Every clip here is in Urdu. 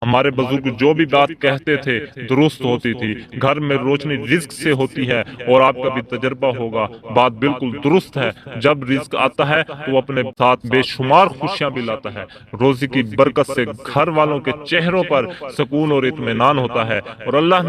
ہمارے بزرگ جو بھی بات کہتے تھے درست ہوتی تھی. گھر میں روشنی رزق سے ہوتی ہے اور آپ کا بھی تجربہ ہوگا بات بالکل درست ہے. جب رزق آتا ہے تو وہ اپنے ساتھ بے شمار خوشیاں بھی لاتا ہے. روزی کی برکت سے گھر والوں کے چہروں پر سکون اور اطمینان ہوتا ہے. اور اللہ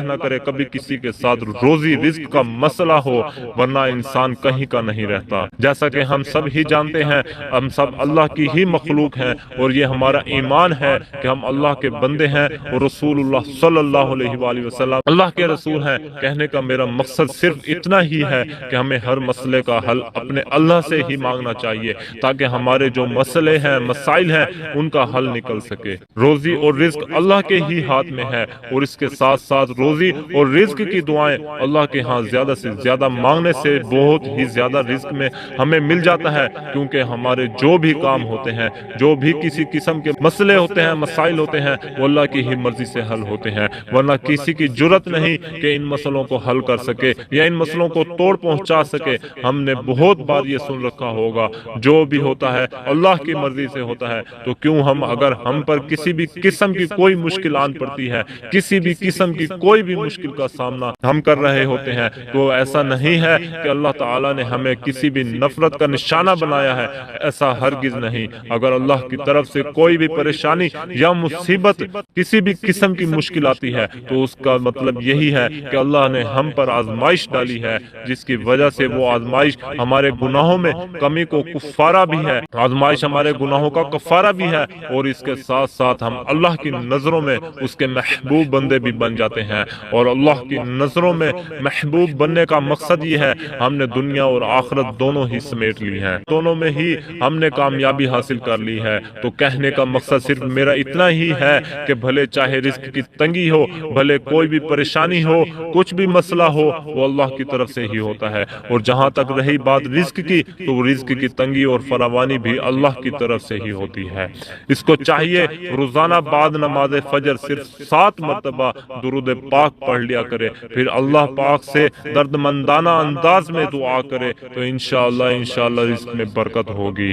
نہ کرے کبھی کسی کے ساتھ روزی رزق کا مسئلہ ہو، ورنہ انسان کہیں کا نہیں رہتا. جیسا کہ ہم سب ہی جانتے ہیں ہم سب اللہ کی ہی مخلوق ہیں، اور یہ ہمارا ایمان ہے کہ ہم اللہ کے بندے ہیں اور رسول اللہ صلی اللہ علیہ وآلہ وسلم اللہ کے رسول ہیں. کہنے کا میرا مقصد صرف اتنا ہی ہے کہ ہمیں ہر مسئلے کا حل اپنے اللہ سے ہی مانگنا چاہیے، تاکہ ہمارے جو مسئلے ہیں مسائل ہیں ان کا حل نکل سکے. روزی اور رزق اللہ کے ہی ہاتھ میں ہے، اور اس کے ساتھ ساتھ روزی اور رزق کی دعائیں اللہ کے ہاں زیادہ سے زیادہ مانگنے سے بہت ہی زیادہ رزق میں ہمیں مل جاتا ہے. کیونکہ ہمارے جو بھی کام ہوتے ہیں، جو بھی کسی قسم کے مسئلے ہوتے ہیں مسائل ہوتے ہیں، وہ اللہ کی ہی مرضی سے حل ہوتے ہیں. ورنہ کسی کی جرت نہیں کہ ان مسئلوں کو حل کر سکے یا ان مسئلوں کو توڑ پہنچا سکے. ہم نے بہت بار یہ سن رکھا ہوگا جو بھی ہوتا ہے اللہ کی مرضی سے ہوتا ہے. تو کیوں اگر ہم پر کسی بھی قسم کی کوئی مشکل آن پڑتی ہے، کسی بھی قسم کی کوئی بھی مشکل کا سامنا ہم کر رہے ہوتے ہیں، تو ایسا نہیں ہے کہ اللہ تعالیٰ نے ہمیں کسی بھی نفرت کا نشانہ بنایا ہے. ایسا ہرگز نہیں. اگر اللہ کی طرف سے کوئی بھی پریشانی یا مصیبت، کسی بھی قسم کی مشکل آتی ہے، تو اس کا مطلب یہی ہے کہ اللہ نے ہم پر آزمائش ڈالی ہے، جس کی وجہ سے وہ آزمائش ہمارے گناہوں میں کمی کو کفارہ بھی ہے. آزمائش ہمارے گناہوں کا کفارہ بھی ہے، اور اس کے ساتھ ساتھ ہم اللہ کی نظروں میں اس کے محبوب بندے بھی بن جاتے ہیں. اور اللہ کی نظروں میں محبوب بننے کا مقصد یہ ہے ہم نے دنیا اور آخرت دونوں ہی سمیٹ لی ہے، دونوں میں ہی ہم نے کامیابی حاصل کر لی ہے. تو کہنے کا مقصد صرف میرا اتنا ہی ہے کہ بھلے چاہے رزق کی تنگی ہو، بھلے کوئی بھی پریشانی ہو، کچھ بھی مسئلہ ہو، وہ اللہ کی طرف سے ہی ہوتا ہے. اور جہاں تک رہی بات رزق کی، تو رزق کی تنگی اور فراوانی بھی اللہ کی طرف سے ہی ہوتی ہے. اس کو چاہیے روزانہ بعد نماز فجر صرف 7 مرتبہ درود پاک پڑھ لیا کرے، پھر اللہ پاک سے دردمندانہ انداز میں دعا کرے، تو انشاءاللہ رزق میں برکت ہوگی.